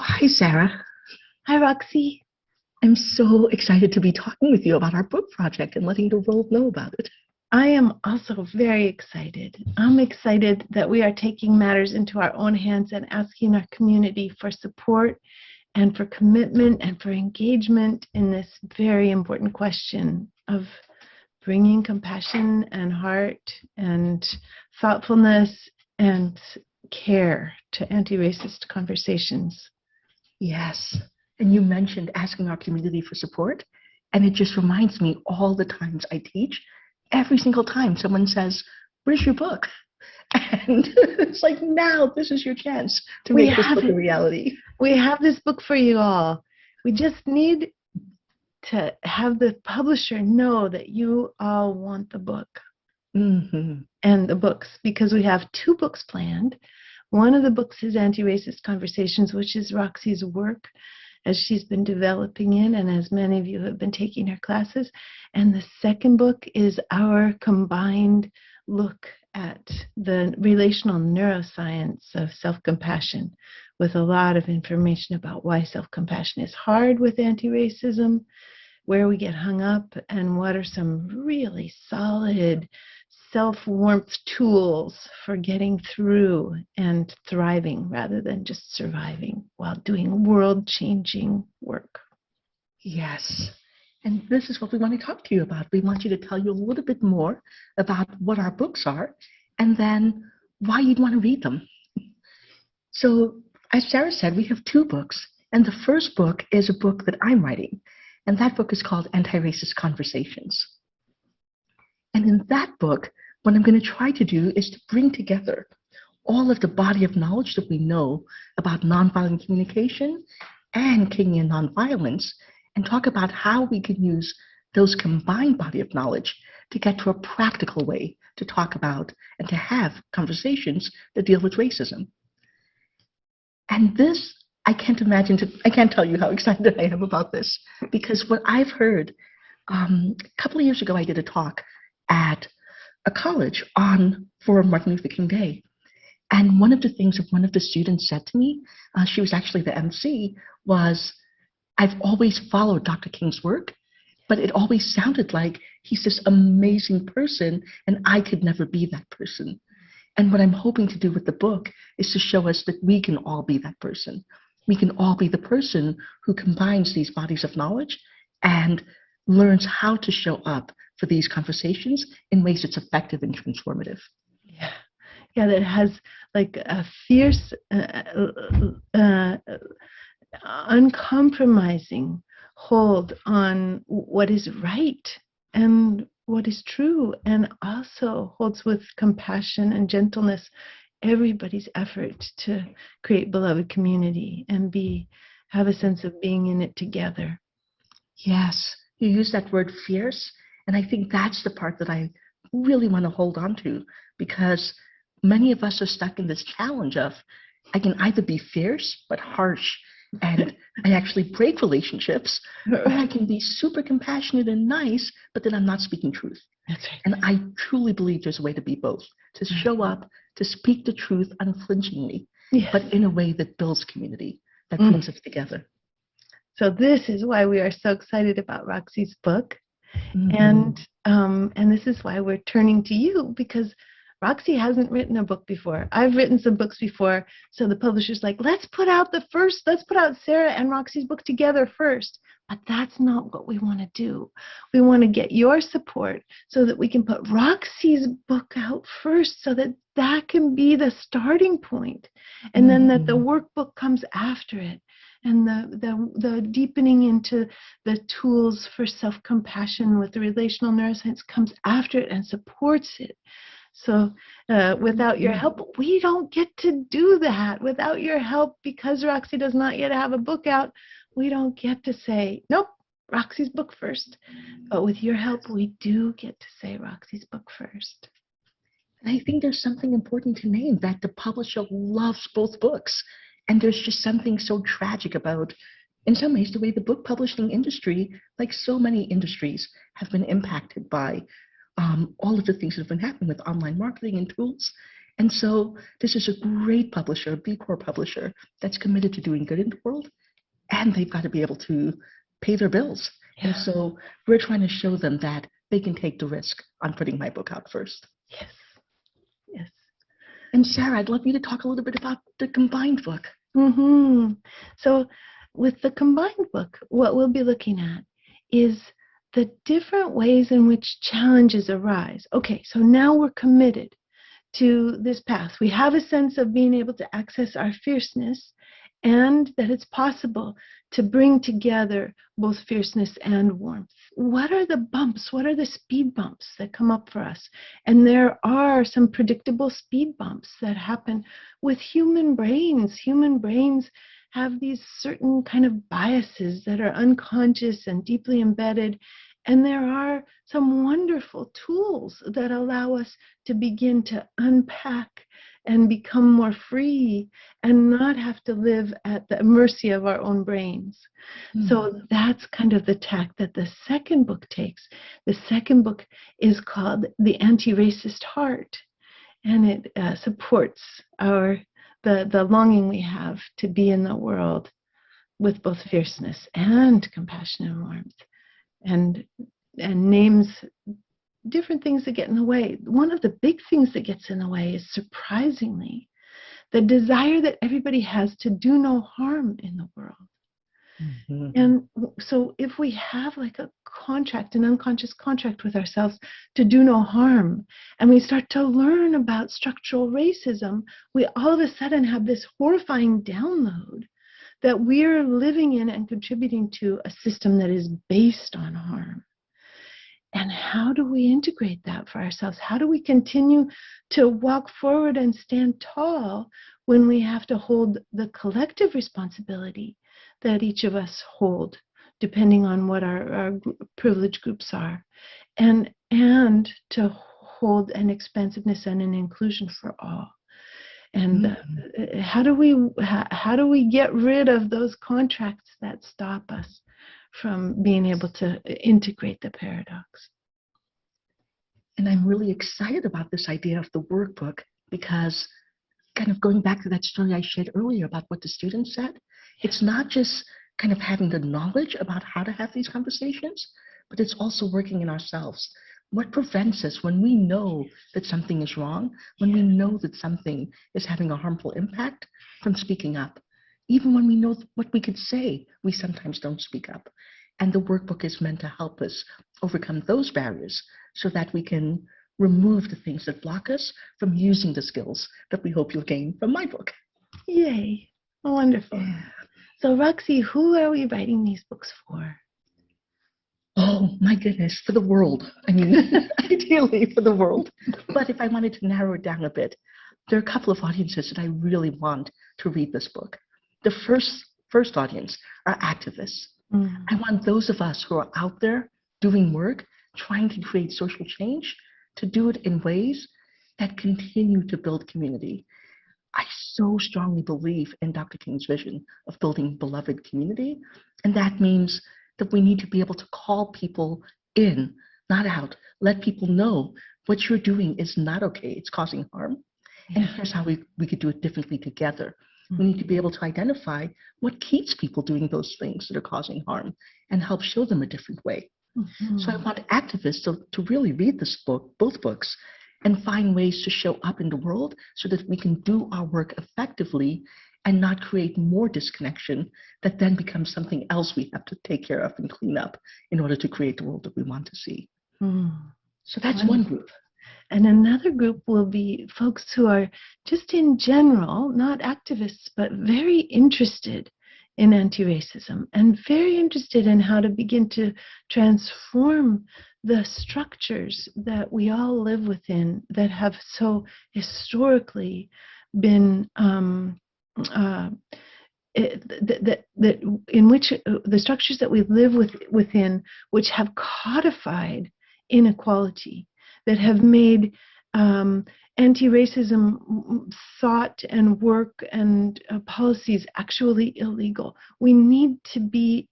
Hi, Sarah. Hi, Roxy. I'm so excited to be talking with you about our book project and letting the world know about it. I am also very excited. I'm excited that we are taking matters into our own hands and asking our community for support and for commitment and for engagement in this very important question of bringing compassion and heart and thoughtfulness and care to anti-racist conversations. Yes. And you mentioned asking our community for support. And it just reminds me all the times I teach, every single time someone says, "Where's your book?" And it's like, now this is your chance to We make this have book a it. reality. We have this book for you all. We just need to have the publisher know that you all want the book Mm-hmm. and the books, because we have two books planned. One of the books is Anti-Racist Conversations, which is Roxy's work as she's been developing it and as many of you have been taking her classes. And the second book is our combined look at the relational neuroscience of self-compassion, with a lot of information about why self-compassion is hard with anti-racism, where we get hung up, and what are some really solid self-warmth tools for getting through and thriving rather than just surviving while doing world-changing work. Yes. And this is what we want to talk to you about. We want you to tell you a little bit more about what our books are and then why you'd want to read them. So, as Sarah said, we have two books. And the first book is a book that I'm writing. And that book is called Antiracist Conversations. And in that book, what I'm going to try to do is to bring together all of the body of knowledge that we know about nonviolent communication and Kenyan nonviolence and talk about how we can use those combined body of knowledge to get to a practical way to talk about and to have conversations that deal with racism. And this, I can't tell you how excited I am about this because what I've heard, a couple of years ago, I did a talk at a college on for Martin Luther King Day. And one of the things that one of the students said to me, she was actually the MC, was, "I've always followed Dr. King's work, but it always sounded like he's this amazing person and I could never be that person." And what I'm hoping to do with the book is to show us that we can all be that person. We can all be the person who combines these bodies of knowledge and learns how to show up for these conversations in ways that's effective and transformative. Yeah, yeah, that has like a fierce, uncompromising hold on what is right and what is true, and also holds with compassion and gentleness everybody's effort to create beloved community and have a sense of being in it together. Yes, you use that word fierce, and I think that's the part that I really want to hold on to because many of us are stuck in this challenge of I can either be fierce but harsh and I actually break relationships, or I can be super compassionate and nice, but then I'm not speaking truth. That's right. And I truly believe there's a way to be both, to show up, to speak the truth unflinchingly, Yes. but in a way that builds community, that brings us together. So this is why we are so excited about Roxy's book. Mhm. And this is why we're turning to you, because Roxy hasn't written a book before. I've written some books before, so the publisher's like, let's put out Sarah and Roxy's book together first. But that's not what we want to do. We want to get your support so that we can put Roxy's book out first, so that that can be the starting point, and then that the workbook comes after it, and the deepening into the tools for self-compassion with the relational neuroscience comes after it and supports it. So without your help, we don't get to do that. Without your help, because Roxy does not yet have a book out, we don't get to say, nope, Roxy's book first. But with your help, we do get to say Roxy's book first. And I think there's something important to name that the publisher loves both books. And there's just something so tragic about, in some ways, the way the book publishing industry, like so many industries, have been impacted by all of the things that have been happening with online marketing and tools. And so this is a great publisher, a B Corp publisher, that's committed to doing good in the world, and they've got to be able to pay their bills. And Yeah. so we're trying to show them that they can take the risk on putting my book out first. Yes. Yes. And Sarah, I'd love you to talk a little bit about the combined book. So with the combined book, what we'll be looking at is the different ways in which challenges arise. Okay, so now we're committed to this path. We have a sense of being able to access our fierceness, and that it's possible to bring together both fierceness and warmth. What are the bumps? What are the speed bumps that come up for us? And there are some predictable speed bumps that happen with human brains. Human brains have these certain kind of biases that are unconscious and deeply embedded. And there are some wonderful tools that allow us to begin to unpack and become more free and not have to live at the mercy of our own brains. So that's kind of the tack that the second book takes. The second book is called The Antiracist Heart, and it supports the longing we have to be in the world with both fierceness and compassion and warmth, and names different things that get in the way. One of the big things that gets in the way is, surprisingly, the desire that everybody has to do no harm in the world. And so if we have like a contract, an unconscious contract with ourselves to do no harm, and we start to learn about structural racism, we all of a sudden have this horrifying download that we're living in and contributing to a system that is based on harm. And how do we integrate that for ourselves? How do we continue to walk forward and stand tall when we have to hold the collective responsibility that each of us hold, depending on what our privilege groups are, and to hold an expansiveness and an inclusion for all? And how do we get rid of those contracts that stop us from being able to integrate the paradox? And I'm really excited about this idea of the workbook, because kind of going back to that story I shared earlier about what the students said, it's not just kind of having the knowledge about how to have these conversations, but it's also working in ourselves. What prevents us when we know that something is wrong, when we know that something is having a harmful impact, from speaking up? Even when we know what we could say, we sometimes don't speak up. And the workbook is meant to help us overcome those barriers so that we can remove the things that block us from using the skills that we hope you'll gain from my book. Yay. Wonderful. Yeah. So, Roxy, who are we writing these books for? Oh, my goodness, for the world. I mean, ideally for the world. But if I wanted to narrow it down a bit, there are a couple of audiences that I really want to read this book. The first audience are activists. I want those of us who are out there doing work, trying to create social change, to do it in ways that continue to build community. I so strongly believe in Dr. King's vision of building beloved community, and that means that we need to be able to call people in, not out. Let people know what you're doing is not okay, it's causing harm, and here's how we could do it differently together. We need to be able to identify what keeps people doing those things that are causing harm and help show them a different way. So I want activists to really read this book, both books, and find ways to show up in the world so that we can do our work effectively and not create more disconnection that then becomes something else we have to take care of and clean up in order to create the world that we want to see. So that's one group. And another group will be folks who are just in general, not activists, but very interested in anti-racism and very interested in how to begin to transform the structures that we all live within that have so historically been in which the structures that we live within, which have codified inequality, that have made anti-racism thought and work and policies actually illegal. We need to be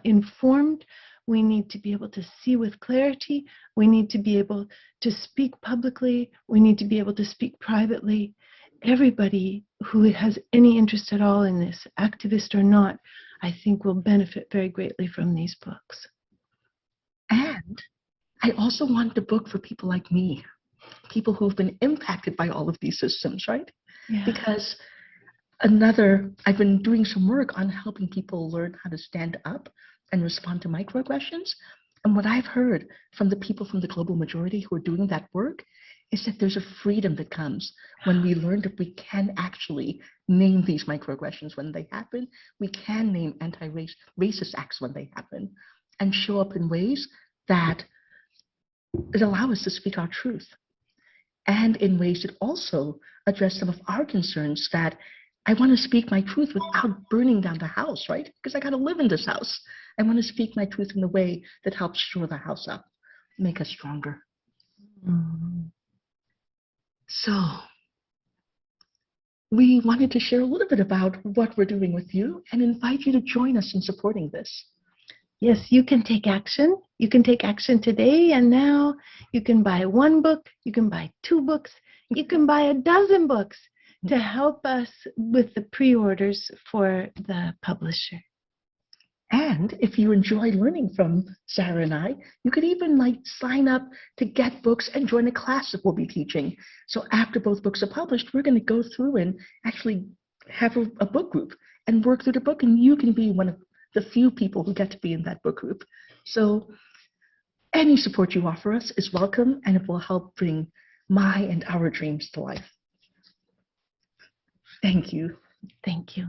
informed We need to be able to see with clarity. We need to be able to speak publicly. We need to be able to speak privately. Everybody who has any interest at all in this, activist or not, I think will benefit very greatly from these books. And I also want the book for people like me, people who've been impacted by all of these systems, right? Yeah. Because I've been doing some work on helping people learn how to stand up and respond to microaggressions. And what I've heard from the people from the global majority who are doing that work is that there's a freedom that comes when we learn that we can actually name these microaggressions when they happen. We can name anti-racist acts when they happen and show up in ways that allow us to speak our truth, and in ways that also address some of our concerns that I want to speak my truth without burning down the house, right? Because I got to live in this house. I want to speak my truth in a way that helps shore the house up, make us stronger. Mm-hmm. So we wanted to share a little bit about what we're doing with you and invite you to join us in supporting this. Yes, you can take action. You can take action today and now. You can buy 1 book. You can buy 2 books. You can buy a dozen books to help us with the pre-orders for the publisher. And if you enjoy learning from Sarah and I, you could even sign up to get books and join a class that we'll be teaching. So after both books are published, we're going to go through and actually have a book group and work through the book, and you can be one of the few people who get to be in that book group. So any support you offer us is welcome, and it will help bring my and our dreams to life. Thank you. Thank you.